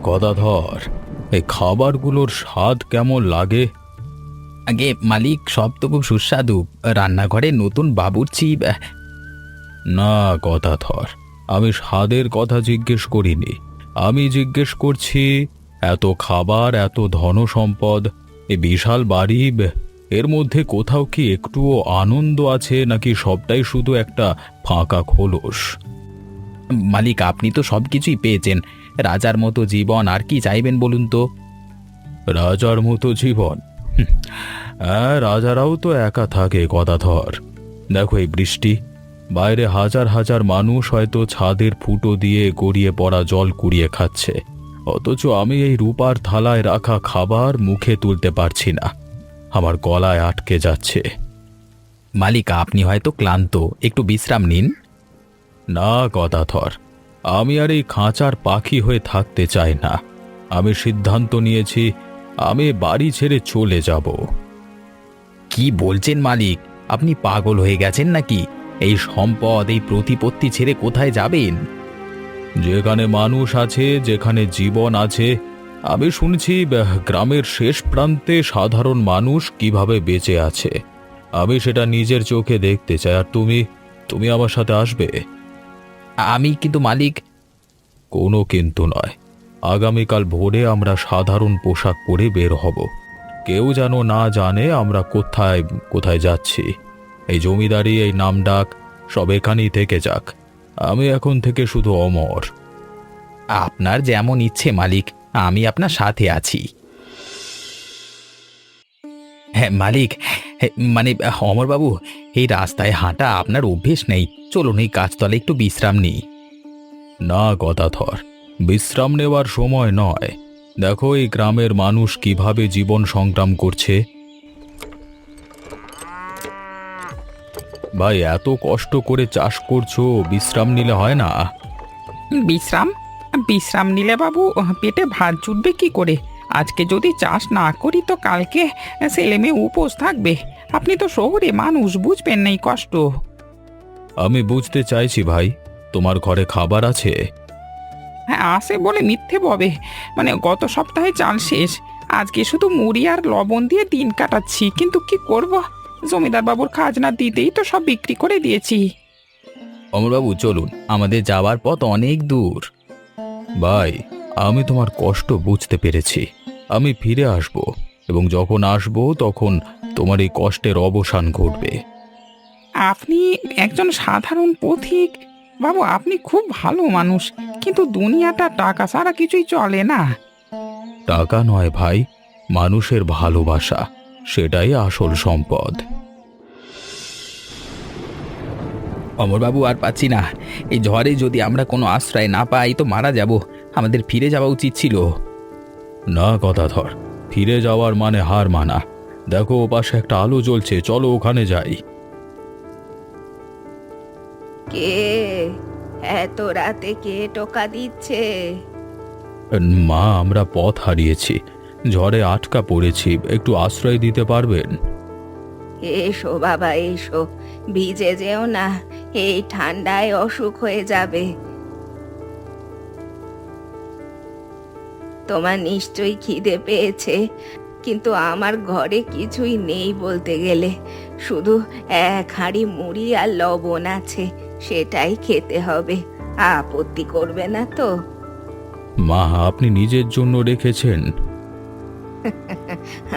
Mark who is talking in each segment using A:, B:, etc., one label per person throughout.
A: গদাধর, এই খাবারগুলোর স্বাদ কেমন লাগে?
B: আগে মালিক, সব তো খুব সুস্বাদু। রান্নাঘরে নতুন বাবুর্চি।
A: না গদাধর, আমি স্বাদের কথা জিজ্ঞেস করিনি। আমি জিজ্ঞেস করছি, এত খাবার, এত ধনসম্পদ, এই বিশাল বাড়ি, এর মধ্যে কোথাও কি একটুও আনন্দ আছে, নাকি সবটাই শুধু একটা ফাঁকা খোলস?
B: মালিক, আপনি তো সব কিছুই পেয়েছেন। রাজার মতো জীবন আর কি চাইবেন বলুন তো?
A: রাজার মতো জীবন? হ্যাঁ, রাজারাও তো একা থাকে গদাধর। দেখো এই বৃষ্টি, বাইরে হাজার হাজার মানুষ হয়তো ছাদের ফুটো দিয়ে গড়িয়ে পড়া জল কুড়িয়ে খাচ্ছে, অথচ আমি এই রূপার থালায় রাখা খাবার মুখে তুলতে পারছি না, আমার গলায় আটকে যাচ্ছে।
B: মালিক, আপনি হয়তো ক্লান্ত, একটু বিশ্রাম নিন।
A: না গদাধর, আমি আর এই খাঁচার পাখি হয়ে থাকতে চাই না। আমি সিদ্ধান্ত নিয়েছি, আমি বাড়ি ছেড়ে চলে যাব।
B: কি বলছেন মালিক? আপনি পাগল হয়ে গেছেন নাকি? এই সম্পদ, এই প্রতিপত্তি ছেড়ে কোথায় যাবেন?
A: যেখানে মানুষ আছে, যেখানে জীবন আছে। আমি শুনছি গ্রামের শেষ প্রান্তে সাধারণ মানুষ কিভাবে বেঁচে আছে। আমি সেটা নিজের চোখে দেখতে চাই। আর তুমি তুমি আমার সাথে আসবে?
B: আমি কিন্তু মালিক।
A: কোনো কিন্তু নয়। আগামীকাল ভোরে আমরা সাধারণ পোশাক পরে বের হব। কেউ যেন না জানে আমরা কোথায় কোথায় যাচ্ছি। এই জমিদারি, এই নামডাক সব এখানেই থেকে যাক। আমি এখন থেকে শুধু অমর।
B: আপনার যেমন ইচ্ছে মালিক, আমি আপনার সাথে আছি। হ্যাঁ মালিক, মানে অমরবাবু, এই রাস্তায় হাঁটা আপনার অভ্যেস নেই। চলুন এই গাছতলে একটু বিশ্রাম নিই।
A: না গদাধর, বিশ্রাম নেওয়ার সময় নয়। দেখো এই গ্রামের মানুষ কিভাবে জীবন সংগ্রাম করছে। ভাই, এত কষ্ট করে চাষ করছো, বিশ্রাম নিলে হয় না?
C: বিশ্রাম? বিশ্রাম নিলে বাবু পেটে ভাত জুটবে কি করে? আজকে যদি চাষ না করি তো কালকে ছেলে মেয়ে উপোস থাকবে। আপনি তো শহরে মানুষ, বুঝবেন না এই কষ্ট।
A: আমি বুঝতে চাইছি ভাই, তোমার ঘরে খাবার আছে?
C: হ্যাঁ আসে বলে মিথ্যে ববে। মানে গত সপ্তাহে চাল শেষ, আজকে শুধু মুড়ি আর লবণ দিয়ে দিন কাটাচ্ছি। কিন্তু কি করব, জমিদার বাবুর খাজনা দিতেই তো সব বিক্রি করে দিয়েছি।
B: অমরবাবু চলুন, আমাদের যাওয়ার পথ অনেক দূর।
A: ভাই, আমি তোমার কষ্ট বুঝতে পেরেছি। আমি ফিরে আসব, এবং যখন আসব তখন তোমার এই কষ্টের অবসান ঘটবে।
C: আপনি একজন সাধারণ পথিক বাবু, আপনি খুব ভালো মানুষ, কিন্তু দুনিয়াটা টাকা ছাড়া কিছুই চলে না।
A: টাকা নয় ভাই, মানুষের ভালোবাসা, সেটাই আসল সম্পদ।
B: অমরবাবু আর পাচ্ছি না। এই ঝড়ে যদি আমরা কোনো আশ্রয় না পাই তো মারা যাব। আমাদের ফিরে যাওয়া উচিত ছিল।
A: না গদাধর, ফিরে যাওয়ার মানে হার মানা। দেখো ওপাশে একটা আলো জ্বলছে, চলো ওখানে যাই।
D: কে? এত রাতে কে টোকা দিচ্ছে?
A: মা, আমরা পথ হারিয়েছি, ঝড়ে আটকা পড়েছি, একটু আশ্রয় দিতে পারবেন?
D: এসো বাবা এসো, ভিজে যেও না, এই ঠান্ডায় অসুখ হয়ে যাবে। তোমার নিশ্চয়ই খিদে পেয়েছে, কিন্তু আমার ঘরে কিছুই নেই বলতে গেলে। শুধু এক হাঁড়ি মুড়ি আর লবণ আছে, সেটাই খেতে হবে। আপত্তি করবে না তো?
A: মা, আপনি নিজের জন্য রেখেছেন?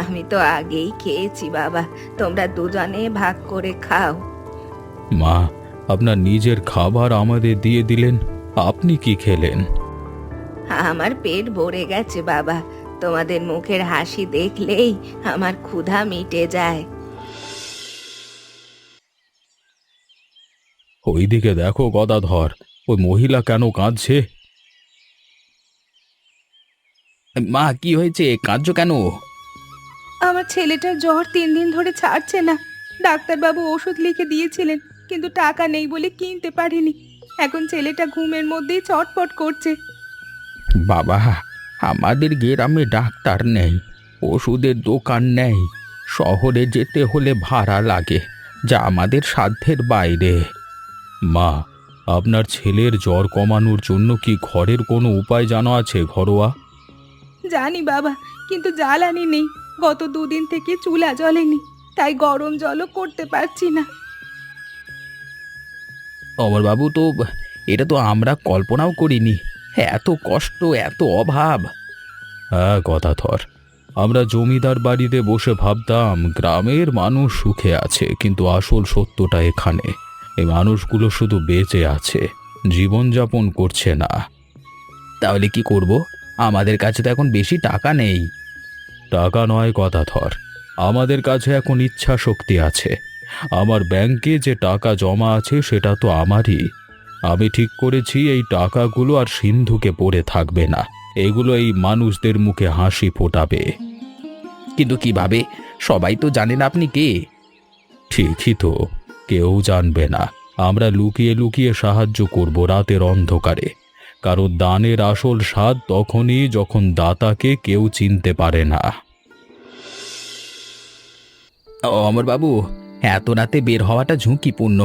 D: আমি তো আগেই খেয়েছি বাবা, তোমরা দুজনে ভাগ করে খাও।
A: মা, আপনার নিজের খাবার আমাদের দিয়ে দিলেন, আপনি কি খেলেন?
D: আমার পেট ভরে গেছে বাবা, তোমাদের মুখের হাসি দেখলেই আমার ক্ষুধা মিটে যায়।
A: ওইদিকে দেখো গদাধর, ওই মহিলা কেন কাঁদছে?
B: মা, কি হয়েছে? কাঁদছো কেন?
D: আমার ছেলেটার জ্বর 3 দিন ধরে ছাড়ছে না। ডাক্তারবাবু ওষুধ লিখে দিয়েছিলেন, কিন্তু টাকা নেই বলে কিনতে পারিনি। এখন ছেলেটা ঘুমের মধ্যেই ছটফট করছে।
B: বাবা, আমাদের গ্রামে ডাক্তার নেই, ওষুধের দোকান নেই। শহরে যেতে হলে ভাড়া লাগে, যা আমাদের সাধ্যের বাইরে।
A: মা, আপনার ছেলের জ্বর কমানোর জন্য কি ঘরের কোনো উপায় জানা আছে ঘরোয়া?
D: জানি বাবা, কিন্তু জ্বালানি নেই। গত দুদিন থেকে চুলা জ্বলেনি, তাই গরম জলও করতে পারছি না।
B: অমরবাবু, তো এটা তো আমরা কল্পনাও করিনি। এত কষ্ট, এত অভাব।
A: হ্যাঁ গদাধর, আমরা জমিদার বাড়িতে বসে ভাবতাম গ্রামের মানুষ সুখে আছে, কিন্তু আসল সত্যটা এখানে। এই মানুষগুলো শুধু বেঁচে আছে, জীবনযাপন করছে না।
B: তাহলে কি করব? আমাদের কাছে তো এখন বেশি টাকা নেই।
A: টাকা নয় গদাধর, আমাদের কাছে এখন ইচ্ছা শক্তি আছে। আমার ব্যাংকে যে টাকা জমা আছে সেটা তো আমারই। আমি ঠিক করেছি এই টাকাগুলো আর সিন্ধুকে পড়ে থাকবে না, এগুলো এই মানুষদের মুখে হাসি ফোটাবে।
B: কিন্তু কিভাবে? সবাই তো জানেন আপনি কে।
A: ঠিকই তো, কেউ জানবে না। আমরা লুকিয়ে লুকিয়ে সাহায্য করব রাতের অন্ধকারে, কারণ দানের আসল স্বাদ তখনই যখন দাতাকে কেউ চিনতে পারে না।
B: অমরবাবু, এত রাতে বের হওয়াটা ঝুঁকিপূর্ণ।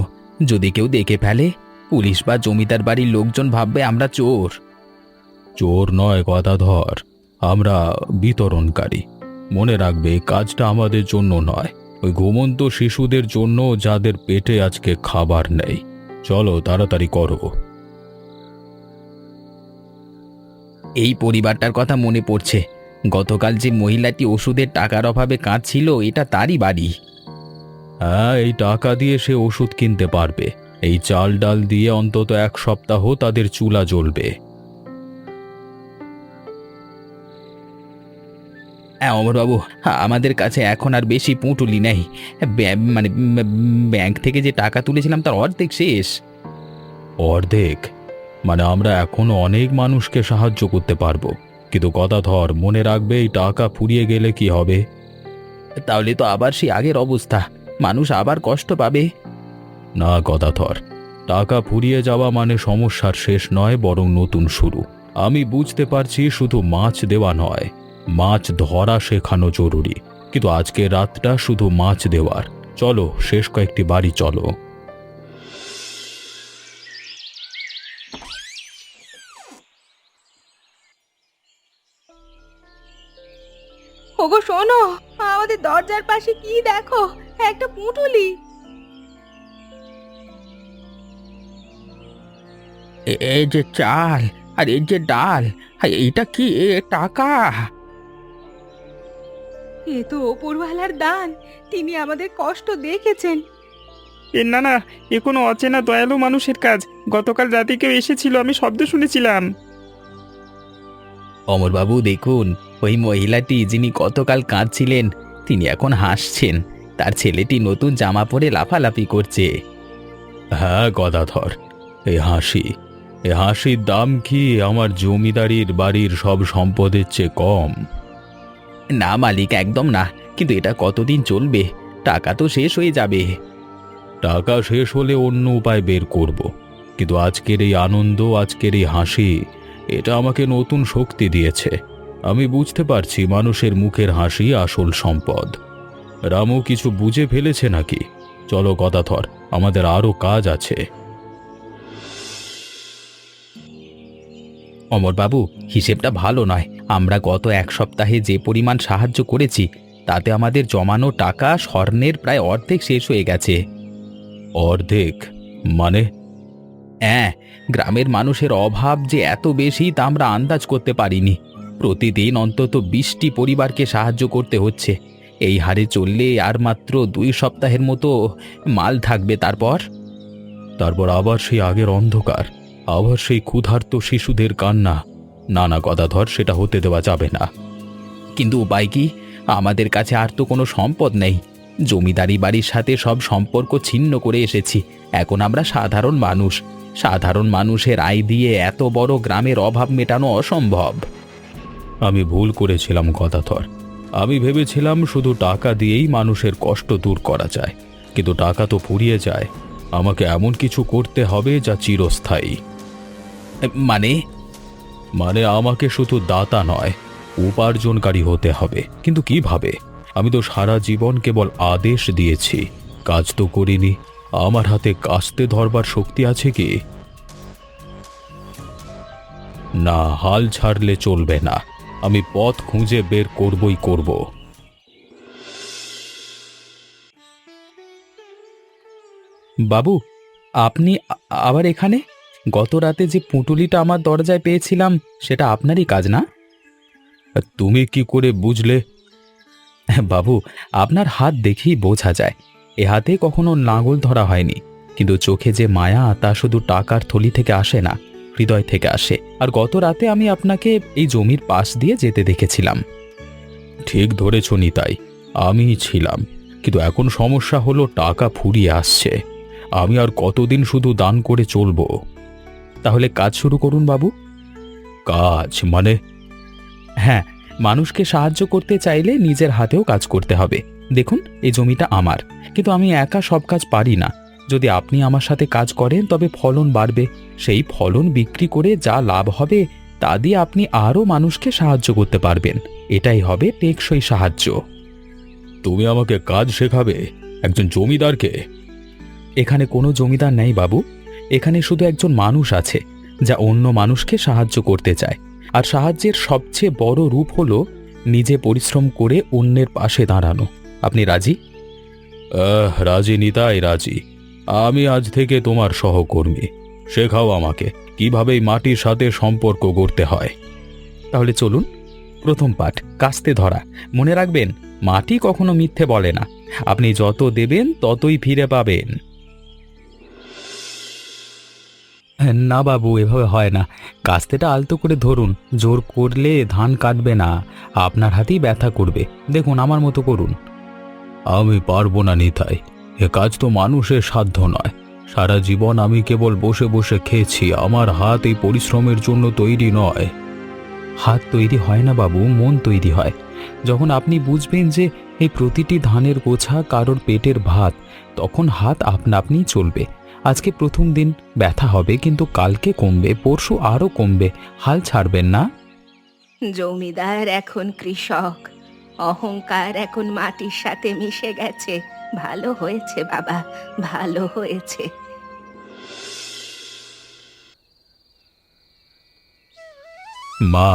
B: যদি কেউ দেখে ফেলে, পুলিশ বা জমিদার বাড়ির লোকজন ভাববে আমরা চোর।
A: চোর নয় গদাধর, আমরা বিতরণকারী। মনে রাখবে, এই কাজটা আমাদের জন্য নয়, ওই ঘুমন্ত শিশুদের জন্য যাদের পেটে আজকে খাবার নেই। চলো তাড়াতাড়ি করো।
B: এই পরিবারটার কথা মনে পড়ছে। গতকাল যে মহিলাটি ওষুধের টাকার অভাবে কাঁদছিল, এটা তারই বাড়ি।
A: হ্যাঁ, এই টাকা দিয়ে সে ওষুধ কিনতে পারবে। এই চাল ডাল দিয়ে অন্তত 1 সপ্তাহ তাদের চুলা জ্বলবে।
B: হ্যাঁ অমরবাবু, আমাদের কাছে এখন আর বেশি পুঁটুলি নেই। ব্যাংক থেকে যে টাকা তুলেছিলাম তার অর্ধেক শেষ।
A: অর্ধেক? মানে আমরা এখনো অনেক মানুষকে সাহায্য করতে পারবো, কিন্তু গদাধর মনে রাখবে, এই টাকা ফুরিয়ে গেলে কি হবে?
B: তাহলে তো আবার সেই আগের অবস্থা, মানুষ আবার কষ্ট পাবে।
A: না গদাধর, টাকা ফুরিয়ে যাওয়া মানে সমস্যার শেষ নয়, বরং নতুন শুরু। আমি বুঝতে পারছি, শুধু মাছ দেওয়া নয়, মাছ ধরা শেখানো জরুরি। কিন্তু আজকের রাতটা শুধু মাছ দেওয়ার। চলো, শেষ কয়েকটি বাড়ি চলো।
D: ওগো শোনো, আমাদের দরজার পাশে কি দেখো? একটা পুঁটুলি।
B: এই যে চাল আর এই যে ডাল, আর এইটা কি টাকা?
D: এ তো ওপরওয়ালার দান, তিনি আমাদের কষ্ট দেখেছেন।
C: না না, এ কোনো অচেনা দয়ালু মানুষের কাজ। গতকাল রাতে কেউ এসেছিল, আমি শব্দ শুনেছিলাম।
B: অমরবাবু দেখুন, ওই মহিলাটি যিনি গতকাল কাঁদছিলেন, তিনি এখন হাসছেন। তার ছেলেটি নতুন জামা পরে লাফালাফি করছে।
A: হ্যাঁ গদাধর, এই হাসির দাম কি আমার জমিদারির বাড়ির সব সম্পদের চেয়ে কম?
B: না মালিক, একদম না। কিন্তু এটা কতদিন চলবে? টাকা তো শেষ হয়ে যাবে।
A: টাকা শেষ হলে অন্য উপায় বের করব, কিন্তু আজকের এই আনন্দ, আজকের এই হাসি, এটা আমাকে নতুন শক্তি দিয়েছে। আমি বুঝতে পারছি মানুষের মুখের হাসি আসল সম্পদ। রামু কিছু বুঝে ফেলেছে নাকি? চলো গদাধর, আমাদের আরো কাজ আছে।
B: অমরবাবু, হিসেবটা ভালো নয়। আমরা গত 1 সপ্তাহে যে পরিমাণ সাহায্য করেছি, তাতে আমাদের জমানো টাকা স্বর্ণের প্রায় অর্ধেক শেষ হয়ে গেছে।
A: অর্ধেক মানে?
B: হ্যাঁ, গ্রামের মানুষের অভাব যে এত বেশি তা আমরা আন্দাজ করতে পারিনি। প্রতিদিন অন্তত 20টি পরিবারকে সাহায্য করতে হচ্ছে। এই হারে চললে আর মাত্র 2 সপ্তাহের মতো মাল থাকবে।
A: তারপর আবার সেই আগের অন্ধকার, আবার সেই ক্ষুধার্ত শিশুদের কান্না। না না গদাধর, সেটা হতে দেওয়া যাবে না।
B: কিন্তু উপায় কি? আমাদের কাছে আর তো কোনো সম্পদ নেই। জমিদারি বাড়ির সাথে সব সম্পর্ক ছিন্ন করে এসেছি। এখন আমরা সাধারণ মানুষ। সাধারণ মানুষের আয় দিয়ে এত বড় গ্রামের অভাব মেটানো অসম্ভব।
A: আমি ভুল করেছিলাম গদাধর। আমি ভেবেছিলাম শুধু টাকা দিয়েই মানুষের কষ্ট দূর করা যায়, কিন্তু টাকা তো ফুরিয়ে যায়। আমাকে এমন কিছু করতে হবে যা চিরস্থায়ী।
B: মানে
A: আমাকে শুধু দাতা নয়, উপার্জনকারী হতে হবে। কিন্তু কিভাবে? আমি তো সারা জীবন কেবল আদেশ দিয়েছি, কাজ তো করিনি। আমার হাতে কাস্তে ধরবার শক্তি আছে কি? না, হাল ছাড়লে চলবে না। আমি পথ খুঁজে বের করবই করব।
B: বাবু, আপনি আবার এখানে? গত রাতে যে পুঁটুলিটা আমার দরজায় পেয়েছিলাম সেটা আপনারই কাজ না?
A: তুমি কি করে বুঝলে?
B: বাবু, আপনার হাত দেখেই বোঝা যায়। এ হাতে কখনো লাঙল ধরা হয়নি, কিন্তু চোখে যে মায়া তা শুধু টাকার থলি থেকে আসে না, হৃদয় থেকে আসে। আর গত রাতে আমি আপনাকে এই জমির পাশ দিয়ে যেতে দেখেছিলাম।
A: ঠিক ধরেছ নিতাই, আমিই ছিলাম। কিন্তু এখন সমস্যা হলো টাকা ফুরিয়ে আসছে। আমি আর কতদিন শুধু দান করে চলবো?
B: তাহলে কাজ শুরু করুন বাবু।
A: কাজ মানে?
B: হ্যাঁ, মানুষকে সাহায্য করতে চাইলে নিজের হাতেও কাজ করতে হবে। দেখুন, এই জমিটা আমার, কিন্তু আমি একা সব কাজ পারি না। যদি আপনি আমার সাথে কাজ করেন তবে ফলন বাড়বে। সেই ফলন বিক্রি করে যা লাভ হবে তা দিয়ে আপনি আরও মানুষকে সাহায্য করতে পারবেন। এটাই হবে টেকসই সাহায্য।
A: তুমি আমাকে কাজ শেখাবে? একজন জমিদারকে?
B: এখানে কোনো জমিদার নেই বাবু। এখানে শুধু একজন মানুষ আছে যা অন্য মানুষকে সাহায্য করতে চায়। আর সাহায্যের সবচেয়ে বড় রূপ হলো নিজে পরিশ্রম করে অন্যের পাশে দাঁড়ানো। আপনি রাজি?
A: রাজি নিতাই, রাজি। আমি আজ থেকে তোমার সহকর্মী। শেখাও আমাকে কিভাবে এই মাটির সাথে সম্পর্ক গড়তে হয়।
B: তাহলে চলুন। প্রথম পাঠ, কাস্তে ধরা। মনে রাখবেন, মাটি কখনো মিথ্যে বলে না। আপনি যত দেবেন ততই ফিরে পাবেন। না বাবু, এভাবে হয় না। কাস্তেটা আলতো করে ধরুন। জোর করলে ধান কাটবে না, আপনার হাতেই ব্যথা করবে। দেখুন, আমার মতো করুন।
A: আমি পারবো না নিতাই, এ কাজ তো মানুষের সাধ্য নয়। সারা জীবন আমি কেবল বসে বসে খেয়েছি। আমার হাত এই পরিশ্রমের জন্য তৈরি নয়।
B: হাত তৈরি হয় না বাবু, মন তৈরি হয়। যখন আপনি বুঝবেন যে এই প্রতিটি ধানের গোছা কারোর পেটের ভাত, তখন হাত আপনা আপনিই চলবে। আজকে প্রথম দিন ব্যথা হবে, কিন্তু কালকে কমবে, পরশু আরও কমবে। হাল ছাড়বেন না।
D: জমিদার এখন কৃষক, অহংকার এখন মাটির সাথে মিশে গেছে। ভালো হয়েছে বাবা, ভালো হয়েছে।
A: মা,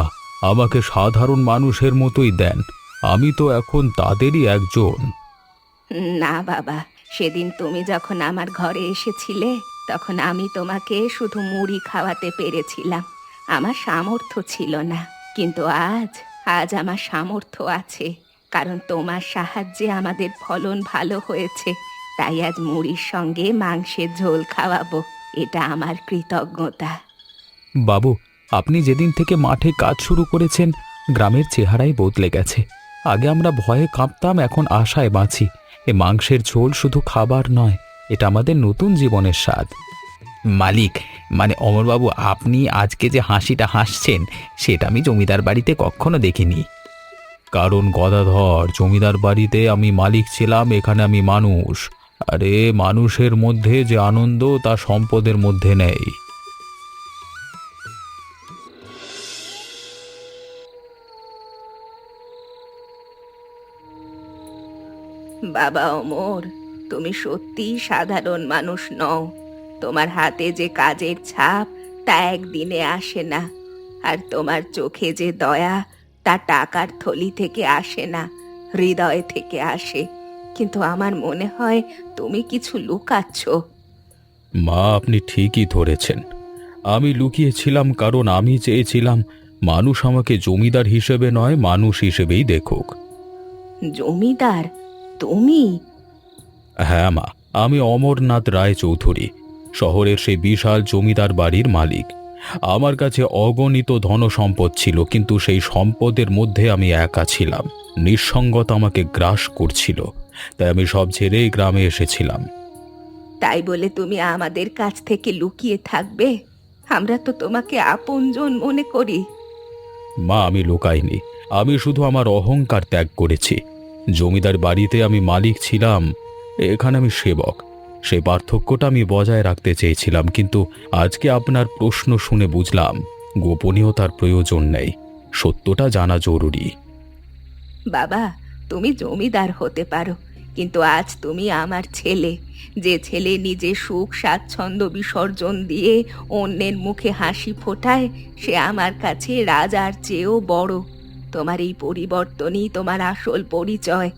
A: আমাকে সাধারণ মানুষের মতোই দেন। আমি তো এখন তাদেরই একজন।
D: না বাবা, সেদিন তুমি যখন আমার ঘরে এসেছিলে তখন আমি তোমাকে শুধু মুড়ি খাওয়াতে পেরেছিলাম। আমার সামর্থ্য ছিল না, কিন্তু আজ আজ আমার সামর্থ্য আছে। কারণ তোমার সাহায্যে আমাদের ফলন ভালো হয়েছে। তাই আজ মুড়ির সঙ্গে মাংসের ঝোল খাওয়াবো। এটা আমার কৃতজ্ঞতা।
B: বাবু, আপনি যেদিন থেকে মাঠে কাজ শুরু করেছেন, গ্রামের চেহারাই বদলে গেছে। আগে আমরা ভয়ে কাঁপতাম, এখন আশায় বাঁচি। এ মাংসের ঝোল শুধু খাবার নয়, এটা আমাদের নতুন জীবনের স্বাদ। মালিক, মানে অমরবাবু, আপনি আজকে যে হাসিটা হাসছেন সেটা আমি জমিদার বাড়িতে কখনো দেখিনি।
A: কারণ গদাধর, জমিদার বাড়িতে আমি মালিক ছিলাম, এখানে আমি মানুষ। আরে মানুষের মধ্যে যে আনন্দ তা সম্পদের মধ্যে নেই।
D: বাবা অমর, তুমি সত্যিই সাধারণ মানুষ নও। তোমার হাতে যে কাজের ছাপ তা একদিনে আসে না। আর তোমার চোখে যে দয়া তা টাকার থলি থেকে আসে না, হৃদয় থেকে আসে। কিন্তু আমার মনে হয় তুমি কিছু লুকাচ্ছ।
A: মা, আপনি ঠিকই ধরেছেন। আমি লুকিয়েছিলাম কারণ আমি চেয়েছিলাম মানুষ আমাকে জমিদার হিসেবে নয়, মানুষ হিসেবেই দেখুক।
D: জমিদার? তুমি?
A: হ্যাঁ মা, আমি অমরনাথ রায় চৌধুরী, শহরের সেই বিশাল জমিদার বাড়ির মালিক। আমার কাছে অগণিত ধনসম্পদ ছিল, কিন্তু সেই সম্পদের মধ্যে আমি একা ছিলাম। নিঃসঙ্গতা আমাকে গ্রাস করছিল, তাই আমি সব ছেড়েই গ্রামে এসেছিলাম।
D: তাই বলে তুমি আমাদের কাছ থেকে লুকিয়ে থাকবে? আমরা তো তোমাকে আপনজন মনে করি।
A: মা, আমি লুকাইনি। আমি শুধু আমার অহংকার ত্যাগ করেছি। জমিদার বাড়িতে আমি মালিক ছিলাম, এখানে আমি সেবক। সেই পার্থক্যটা আমি বজায় রাখতে চেয়েছিলাম, কিন্তু আজকে আপনার প্রশ্ন শুনে বুঝলাম গোপনীয়তার প্রয়োজন নেই, সত্যটা জানা জরুরি।
D: বাবা, তুমি জমিদার হতে পারো, কিন্তু আজ তুমি আমার ছেলে। যে ছেলে নিজে সুখ স্বাচ্ছন্দ্য বিসর্জন দিয়ে অন্যের মুখে হাসি ফোটায়, সে আমার কাছে রাজার চেয়েও বড়। তোমার এই পরিবর্তনই তোমার আসল পরিচয়।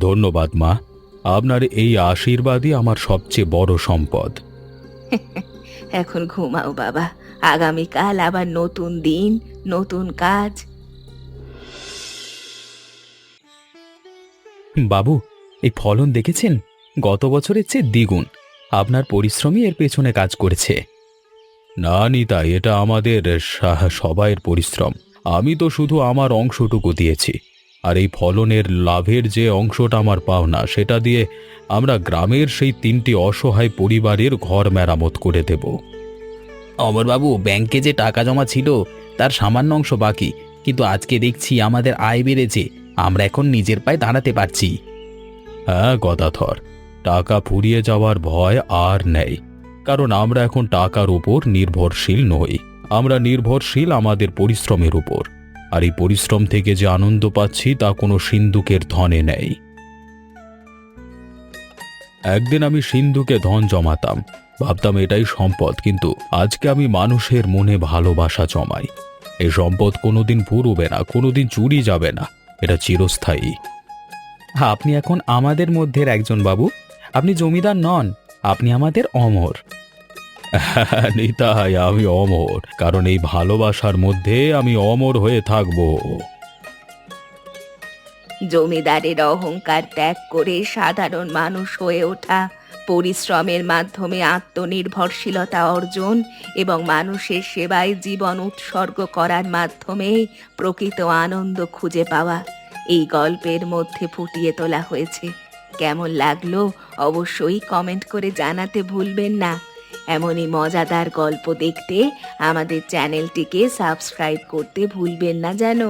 A: ধন্যবাদ মা, আপনার এই আশীর্বাদই আমার সবচেয়ে বড় সম্পদ।
D: এখন ঘুমাও বাবা, আগামীকাল আবার নতুন দিন, নতুন কাজ।
B: বাবু, এই ফলন দেখেছেন? গত বছরের চেয়ে দ্বিগুণ। আপনার পরিশ্রমই এর পেছনে কাজ করেছে।
A: না নিতা, এটা আমাদের সবাইয়ের পরিশ্রম। আমি তো শুধু আমার অংশটুকু দিয়েছি, আর এই ফলনের লাভের যে অংশটা আমার পাওনা, সেটা দিয়ে আমরা গ্রামের সেই 3টি অসহায় পরিবারের ঘর মেরামত করে দেব।
B: অমরবাবু, ব্যাংকে যে টাকা জমা ছিল তার সামান্য অংশ বাকি, কিন্তু আজকে দেখছি আমাদের আয় বেড়েছে। আমরা এখন নিজের পায়ে দাঁড়াতে পারছি।
A: হ্যাঁ গদাধর, টাকা ফুরিয়ে যাওয়ার ভয় আর নেই, কারণ আমরা এখন টাকার উপর নির্ভরশীল নই। আমরা নির্ভরশীল আমাদের পরিশ্রমের উপর, আর এই পরিশ্রম থেকে যে আনন্দ পাচ্ছি তা কোনো সিন্ধুকের ধনে নেই। একদিন আমি সিন্ধুকে ধন জমাতাম, ভাবতাম এটাই সম্পদ, কিন্তু আজকে আমি মানুষের মনে ভালোবাসা জমাই। এই সম্পদ কোনোদিন ফুরবে না, কোনোদিন চুরি যাবে না, এটা চিরস্থায়ী।
B: আপনি এখন আমাদের মধ্যের একজন বাবু। আপনি জমিদার নন, আপনি আমাদের অমর।
A: নিতাই, আমি অমর, কারণ এই ভালোবাসার মধ্যে আমি অমর হয়ে থাকবো।
D: জমিদারের অহংকার ত্যাগ করে সাধারণ মানুষ হয়ে ওঠা, পরিশ্রমের মাধ্যমে আত্মনির্ভরশীলতা অর্জন এবং মানুষের সেবায় জীবন উৎসর্গ করার মাধ্যমে প্রকৃত আনন্দ খুঁজে পাওয়া, এই গল্পের মধ্যে ফুটিয়ে তোলা হয়েছে। কেমন লাগলো অবশ্যই কমেন্ট করে জানাতে ভুলবেন না। এমনই মজাদার গল্প দেখতে আমাদের চ্যানেলটিকে সাবস্ক্রাইব করতে ভুলবেন না যেন।